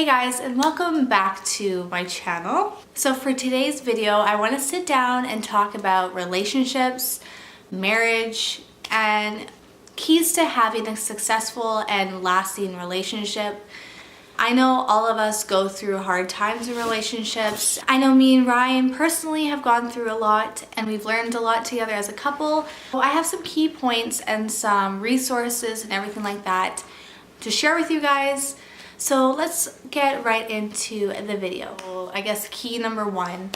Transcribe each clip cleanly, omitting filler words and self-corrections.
guys, and welcome back to my channel. So for today's video, I want to sit down and talk about relationships, marriage, and keys to having a successful and lasting relationship. I know all of us go through hard times in relationships. I know me and Ryan personally have gone through a lot, and we've learned a lot together as a couple. I have some key points and some resources and everything like that to share with you guys. So let's get right into the video. I guess key number one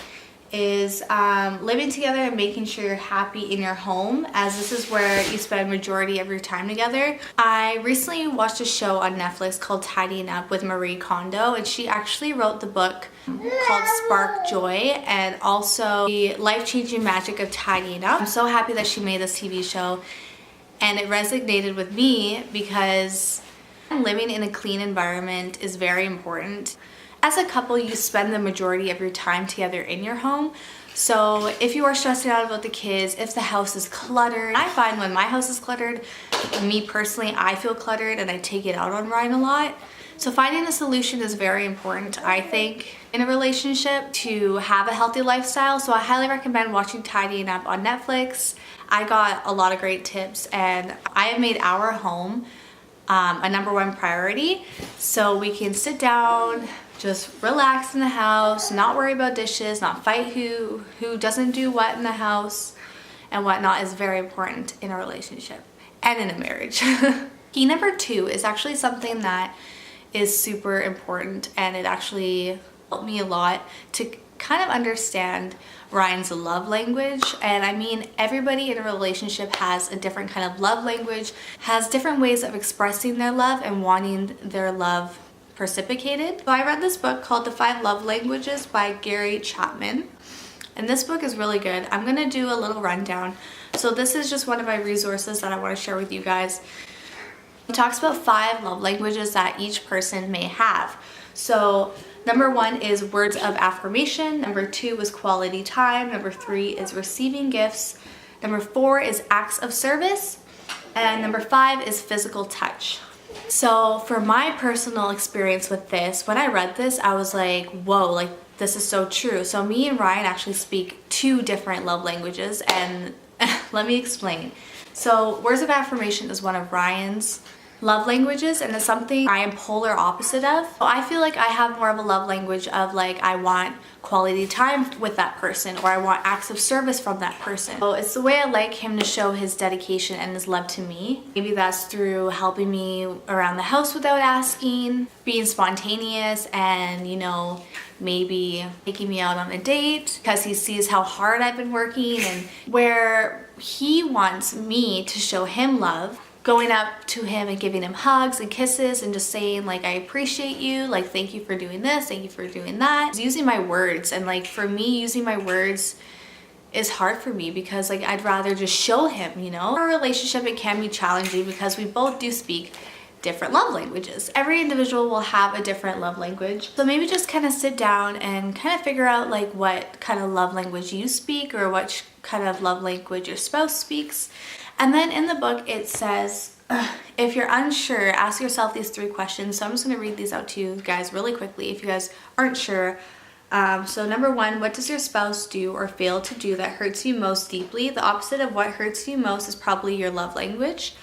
is living together and making sure you're happy in your home, as this is where you spend majority of your time together. I recently watched a show on Netflix called Tidying Up with Kondo, and she actually wrote the book called Spark Joy and also the life-changing magic of tidying up. I'm so happy that she made this TV show, and it resonated with me because living in a clean environment is very important. As a couple, you spend the majority of your time together in your home. So if you are stressing out about the kids, if the house is cluttered, I find when my house is cluttered, me personally, I feel cluttered and I take it out on Ryan a lot. So finding a solution is very important, I think, in a relationship to have a healthy lifestyle. So I highly recommend watching Tidying Up on Netflix. I got a lot of great tips, and I have made our home a #1 priority, so we can sit down, just relax in the house, not worry about dishes, not fight who doesn't do what in the house and whatnot is very important in a relationship and in a marriage. Key number 2 is actually something that is super important, and it actually helped me a lot to kind of understand Ryan's love language. And I mean, everybody in a relationship has a different kind of love language, has different ways of expressing their love and wanting their love reciprocated. So I read this book called The 5 Love Languages by Chapman, and this book is really good. I'm gonna do a little rundown. So this is just one of my resources that I want to share with you guys. It talks about 5 love languages that each person may have. So number 1 is words of affirmation. Number 2 is quality time. Number 3 is receiving gifts. Number 4 is acts of service. And number 5 is physical touch. So for my personal experience with this, when I read this, I was like, whoa, like this is so true. So me and Ryan actually speak 2 different love languages, and let me explain. So words of affirmation is one of Ryan's love languages, and it's something I am polar opposite of. So I feel like I have more of a love language of like I want quality time with that person, or I want acts of service from that person. So it's the way I like him to show his dedication and his love to me. Maybe that's through helping me around the house without asking, being spontaneous, and maybe taking me out on a date because he sees how hard I've been working, and where he wants me to show him love, going up to him and giving him hugs and kisses and just saying like, I appreciate you, like thank you for doing this, thank you for doing that. Using my words, and like for me, using my words is hard for me because like I'd rather just show him, Our relationship, it can be challenging because we both do speak different love languages. Every individual will have a different love language. So maybe just kind of sit down and kind of figure out like what kind of love language you speak, or what kind of love language your spouse speaks. And then in the book it says, if you're unsure, ask yourself these 3 questions. So I'm just going to read these out to you guys really quickly if you guys aren't sure. So number 1, what does your spouse do or fail to do that hurts you most deeply? The opposite of what hurts you most is probably your love language.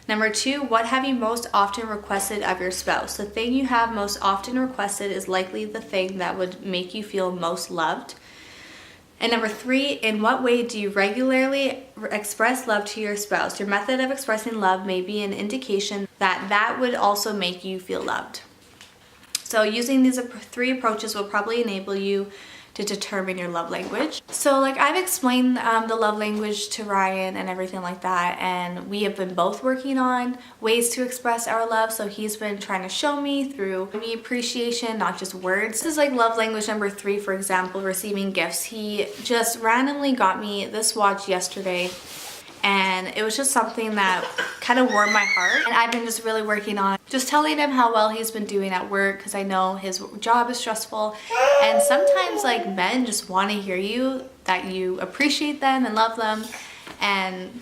Number 2, what have you most often requested of your spouse? The thing you have most often requested is likely the thing that would make you feel most loved. And number 3, in what way do you regularly express love to your spouse? Your method of expressing love may be an indication that would also make you feel loved. So using these 3 approaches will probably enable you to determine your love language. So like I've explained the love language to Ryan and everything like that, and we have been both working on ways to express our love. So he's been trying to show me through me appreciation, not just words. This is like love language number 3, for example, receiving gifts. He just randomly got me this watch yesterday, and it was just something that kind of warmed my heart, and I've been just really working on just telling him how well he's been doing at work, because I know his job is stressful, and sometimes like men just want to hear you that you appreciate them and love them, and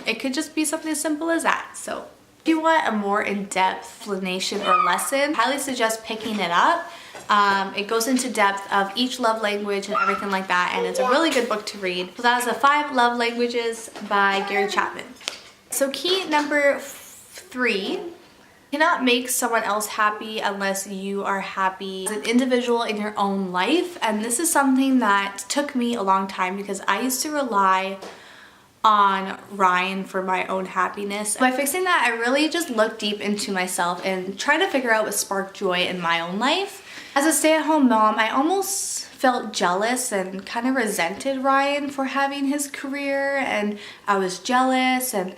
it could just be something as simple as that. So if If you want a more in-depth explanation or lesson, I highly suggest picking it up. It goes into depth of each love language and everything like that, and it's a really good book to read. So that is the 5 Love Languages by Gary Chapman. So key number 3, cannot make someone else happy unless you are happy as an individual in your own life. And this is something that took me a long time because I used to rely on Ryan for my own happiness. By fixing that, I really just looked deep into myself and tried to figure out what sparked joy in my own life. As a stay-at-home mom, I almost felt jealous and kind of resented Ryan for having his career, and I was jealous and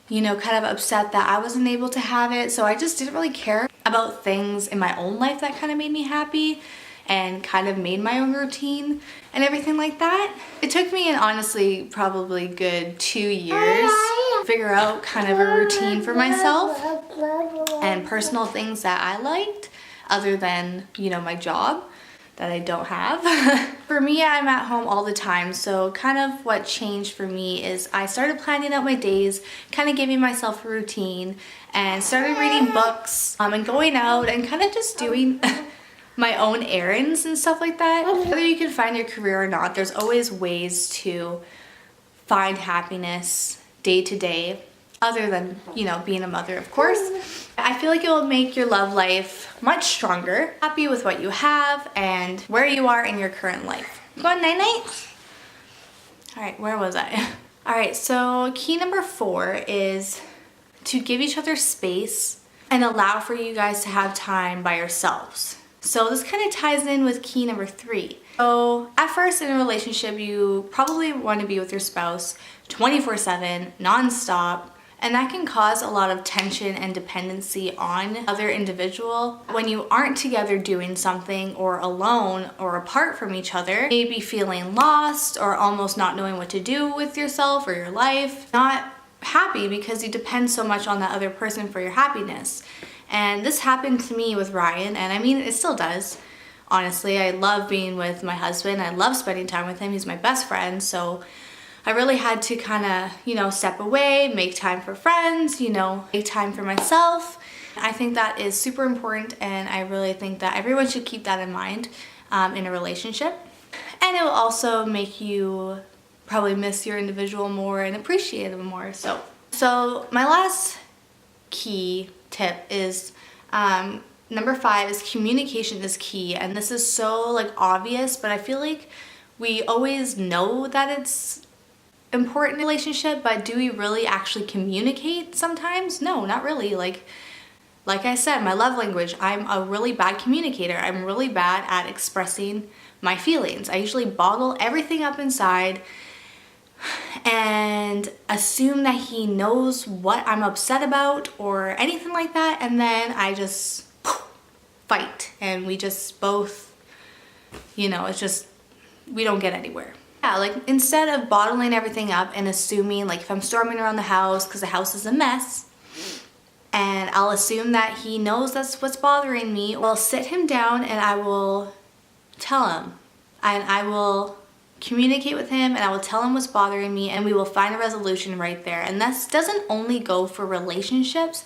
kind of upset that I wasn't able to have it. So I just didn't really care about things in my own life that kind of made me happy and kind of made my own routine and everything like that. It took me, honestly, probably good 2 years to figure out kind of a routine for myself and personal things that I liked other than, my job that I don't have. For me, I'm at home all the time, so kind of what changed for me is I started planning out my days, kind of giving myself a routine, and started reading books and going out and kind of just doing my own errands and stuff like that. Whether you can find your career or not, there's always ways to find happiness day to day, other than, being a mother, of course. I feel like it will make your love life much stronger, happy with what you have and where you are in your current life. Go on, night-night. All right, where was I? All right, so key number 4 is to give each other space and allow for you guys to have time by yourselves. So this kind of ties in with key number 3. So at first in a relationship, you probably want to be with your spouse 24/7, non-stop, and that can cause a lot of tension and dependency on the other individual. When you aren't together doing something or alone or apart from each other, maybe feeling lost or almost not knowing what to do with yourself or your life, not happy because you depend so much on that other person for your happiness. And this happened to me with Ryan, and I mean, it still does. Honestly, I love being with my husband. I love spending time with him. He's my best friend, so I really had to kind of, step away, make time for friends, make time for myself. I think that is super important, and I really think that everyone should keep that in mind in a relationship. And it will also make you probably miss your individual more and appreciate them more. So my last key tip is number 5 is communication is key. And this is so obvious, but I feel like we always know that it's important in a relationship, but do we really actually communicate sometimes? No, not really. Like I said, my love language, I'm a really bad communicator. I'm really bad at expressing my feelings. I usually bottle everything up inside and assume that he knows what I'm upset about or anything like that, and then I just fight and we just both, it's just, we don't get anywhere. Yeah, instead of bottling everything up and assuming, if I'm storming around the house because the house is a mess, and I'll assume that he knows that's what's bothering me, I'll sit him down and I will tell him. And I will communicate with him and I will tell him what's bothering me, and we will find a resolution right there. And this doesn't only go for relationships.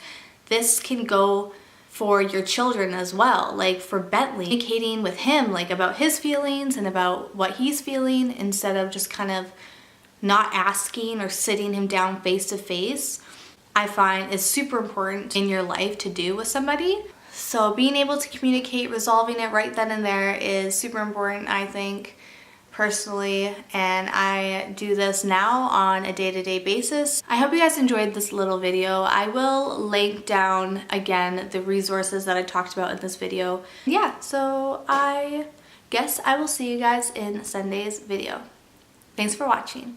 This can go for your children as well, for Bentley, communicating with him about his feelings and about what he's feeling, instead of just kind of not asking or sitting him down face to face, I find is super important in your life to do with somebody. So being able to communicate, resolving it right then and there is super important, I think, personally, and I do this now on a day-to-day basis. I hope you guys enjoyed this little video. I will link down again the resources that I talked about in this video. Yeah, so I guess I will see you guys in Sunday's video. Thanks for watching.